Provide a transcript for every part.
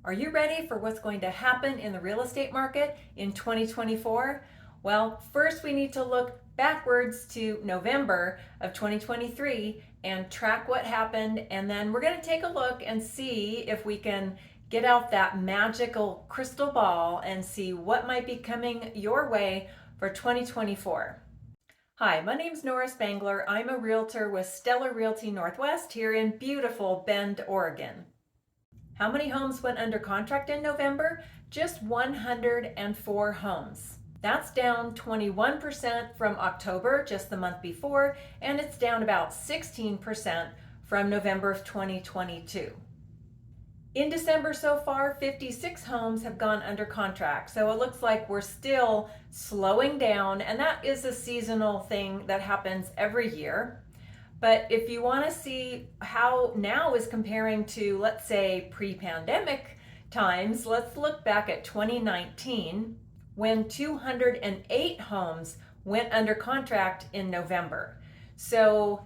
Are you ready for what's going to happen in the real estate market in 2024? Well, first we need to look backwards to November of 2023 and track what happened, and then we're going to take a look and see if we can get out that magical crystal ball and see what might be coming your way for 2024. Hi, my name is Nora Spangler. I'm a realtor with Stellar Realty Northwest here in beautiful Bend, Oregon. How many homes went under contract in November? Just 104 homes. That's down 21% from October, just the month before, and it's down about 16% from November of 2022. In December so far, 56 homes have gone under contract, so it looks like we're still slowing down, and that is a seasonal thing that happens every year. But if you want to see how now is comparing to, let's say, pre-pandemic times, let's look back at 2019 when 208 homes went under contract in November. So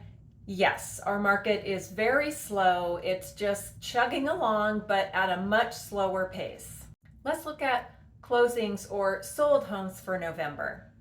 yes, our market is very slow. It's just chugging along, but at a much slower pace. Let's look at closings or sold homes for November.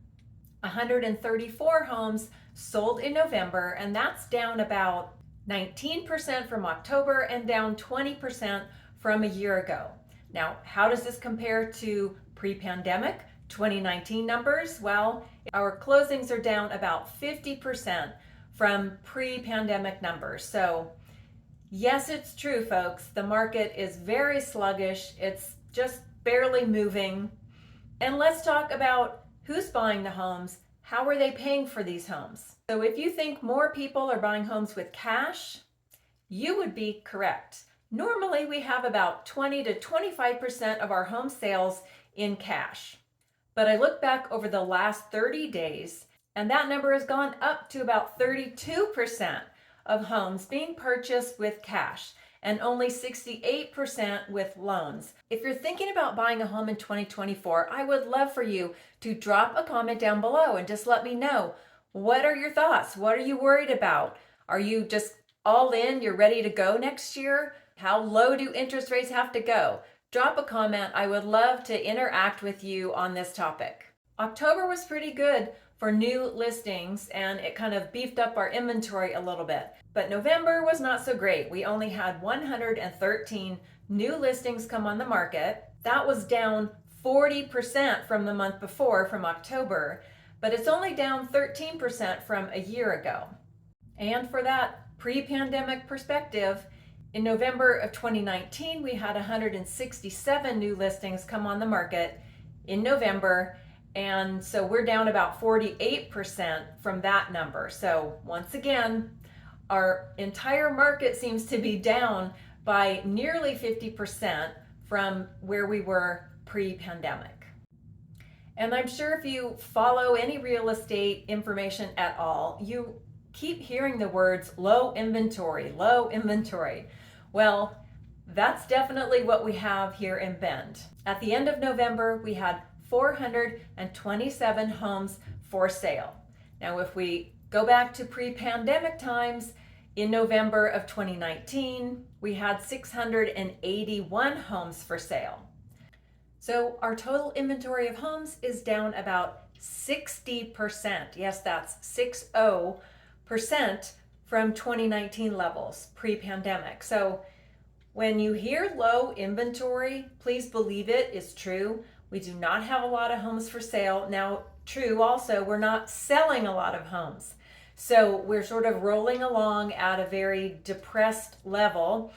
134 homes sold in November, and that's down about 19% from October and down 20% from a year ago. Now, how does this compare to pre-pandemic 2019 numbers? Well, our closings are down about 50% from pre-pandemic numbers. So yes, it's true, folks. The market is very sluggish. It's just barely moving. And let's talk about who's buying the homes. How are they paying for these homes? So if you think more people are buying homes with cash, you would be correct. Normally, we have about 20 to 25% of our home sales in cash. But I look back over the last 30 days, and that number has gone up to about 32% of homes being purchased with cash and only 68% with loans. If you're thinking about buying a home in 2024, I would love for you to drop a comment down below and just let me know, what are your thoughts? What are you worried about? Are you just all in? You're ready to go next year? How low do interest rates have to go? Drop a comment. I would love to interact with you on this topic. October was pretty good for new listings, and it kind of beefed up our inventory a little bit. But November was not so great. We only had 113 new listings come on the market. That was down 40% from the month before, from October, but it's only down 13% from a year ago. And for that pre-pandemic perspective, in November of 2019, we had 167 new listings come on the market in November. And so we're down about 48% from that number. So once again, our entire market seems to be down by nearly 50% from where we were pre-pandemic. And I'm sure if you follow any real estate information at all, you keep hearing the words low inventory, low inventory. Well, that's definitely what we have here in Bend. At the end of November, we had 427 homes for sale. Now, if we go back to pre-pandemic times, in November of 2019, we had 681 homes for sale. So our total inventory of homes is down about 60%. Yes, that's 60% from 2019 levels, pre-pandemic. So when you hear low inventory, please believe it is true. We do not have a lot of homes for sale. Now, true also, we're not selling a lot of homes. So we're sort of rolling along at a very depressed level.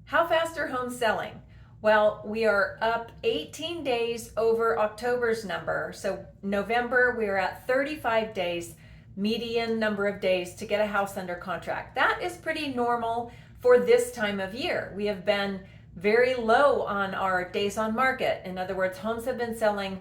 How fast are homes selling? Well, we are up 18 days over October's number. So November, we are at 35 days, median number of days to get a house under contract. That is pretty normal for this time of year. We have been very low on our days on market. In other words, homes have been selling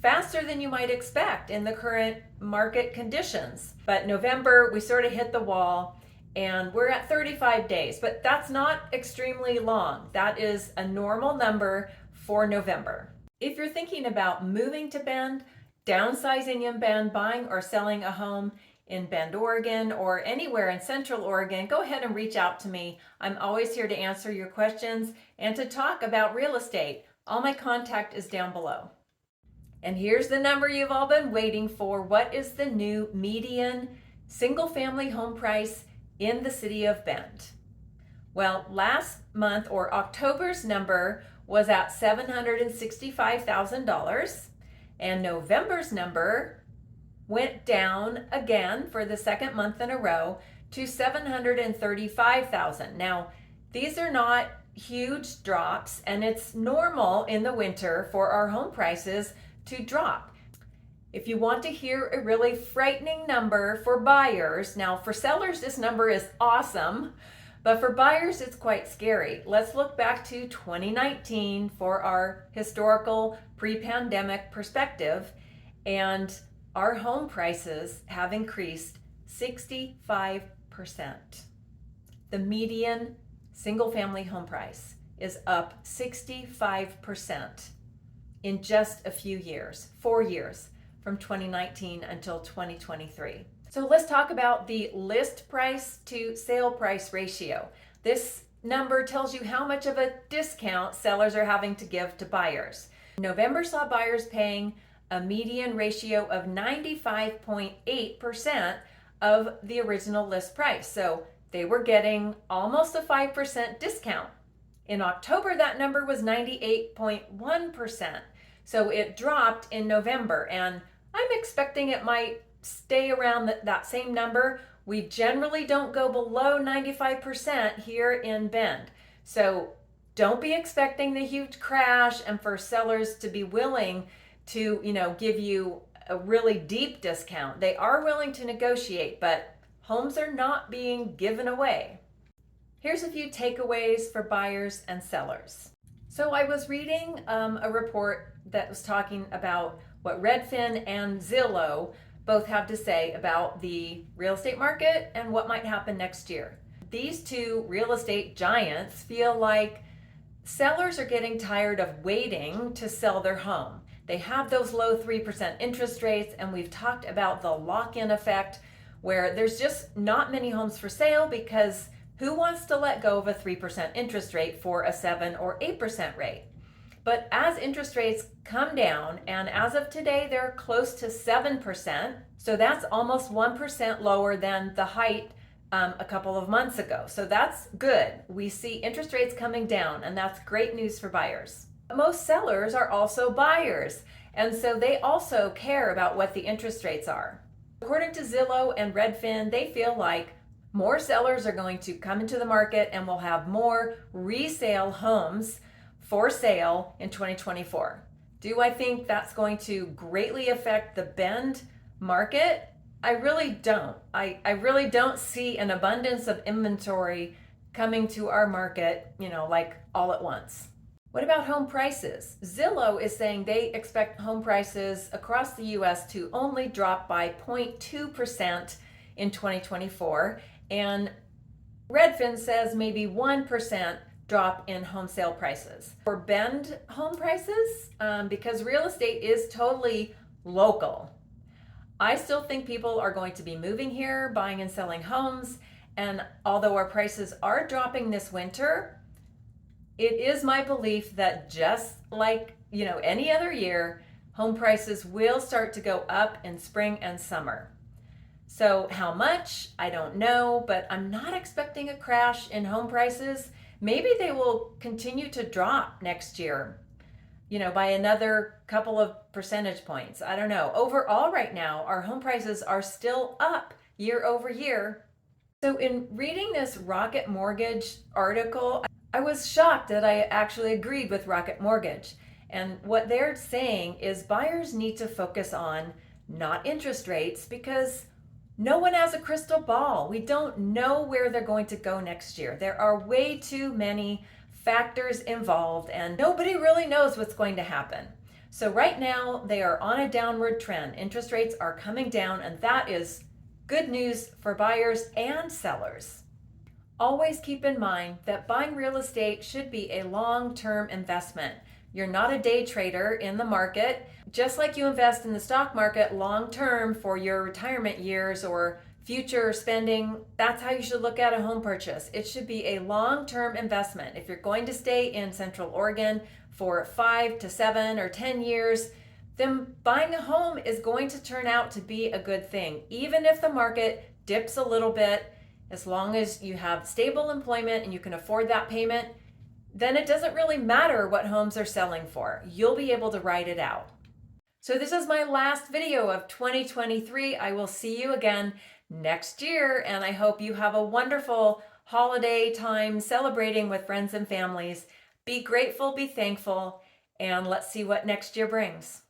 faster than you might expect in the current market conditions. But November, we sort of hit the wall and we're at 35 days, but that's not extremely long. That is a normal number for November. If you're thinking about moving to Bend, downsizing in Bend, buying or selling a home in Bend, Oregon, or anywhere in Central Oregon, go ahead and reach out to me. I'm always here to answer your questions and to talk about real estate. All my contact is down below. And here's the number you've all been waiting for. What is the new median single-family home price in the city of Bend? Well, last month, or October's number, was at $765,000, and November's number went down again for the second month in a row to $735,000. Now, these are not huge drops, and it's normal in the winter for our home prices to drop. If you want to hear a really frightening number for buyers, now for sellers this number is awesome, but for buyers it's quite scary. Let's look back to 2019 for our historical pre-pandemic perspective, and our home prices have increased 65%. The median single-family home price is up 65% in just a few years, 4 years, from 2019 until 2023. So let's talk about the list price to sale price ratio. This number tells you how much of a discount sellers are having to give to buyers. November saw buyers paying a median ratio of 95.8% of the original list price. So they were getting almost a 5% discount. In October, that number was 98.1%. So it dropped in November, and I'm expecting it might stay around that same number. We generally don't go below 95% here in Bend. So don't be expecting the huge crash and for sellers to be willing to, give you a really deep discount. They are willing to negotiate, but homes are not being given away. Here's a few takeaways for buyers and sellers. So I was reading a report that was talking about what Redfin and Zillow both have to say about the real estate market and what might happen next year. These two real estate giants feel like sellers are getting tired of waiting to sell their home. They have those low 3% interest rates, and we've talked about the lock-in effect where there's just not many homes for sale because who wants to let go of a 3% interest rate for a 7 or 8% rate? But as interest rates come down, and as of today, they're close to 7%, so that's almost 1% lower than the height a couple of months ago. So that's good. We see interest rates coming down, and that's great news for buyers. Most sellers are also buyers, and so they also care about what the interest rates are. According to Zillow and Redfin, they feel like more sellers are going to come into the market and we'll have more resale homes for sale in 2024. Do I think that's going to greatly affect the Bend market? I really don't. I really don't see an abundance of inventory coming to our market, like all at once. What about home prices? Zillow is saying they expect home prices across the US to only drop by 0.2% in 2024, and Redfin says maybe 1% drop in home sale prices. For Bend home prices, because real estate is totally local, I still think people are going to be moving here, buying and selling homes, and although our prices are dropping this winter, it is my belief that just like, any other year, home prices will start to go up in spring and summer. So how much? I don't know, but I'm not expecting a crash in home prices. Maybe they will continue to drop next year, by another couple of percentage points. I don't know. Overall, right now, our home prices are still up year over year. So in reading this Rocket Mortgage article, I was shocked that I actually agreed with Rocket Mortgage. And what they're saying is buyers need to focus on not interest rates because no one has a crystal ball. We don't know where they're going to go next year. There are way too many factors involved and nobody really knows what's going to happen. So right now they are on a downward trend. Interest rates are coming down, and that is good news for buyers and sellers. Always keep in mind that buying real estate should be a long-term investment. You're not a day trader in the market. Just like you invest in the stock market long term for your retirement years or future spending, that's how you should look at a home purchase. It should be a long-term investment. If you're going to stay in Central Oregon for 5 to 7 or 10 years, then buying a home is going to turn out to be a good thing. Even if the market dips a little bit, as long as you have stable employment and you can afford that payment, then it doesn't really matter what homes are selling for. You'll be able to ride it out. So this is my last video of 2023. I will see you again next year, and I hope you have a wonderful holiday time celebrating with friends and families. Be grateful, be thankful, and let's see what next year brings.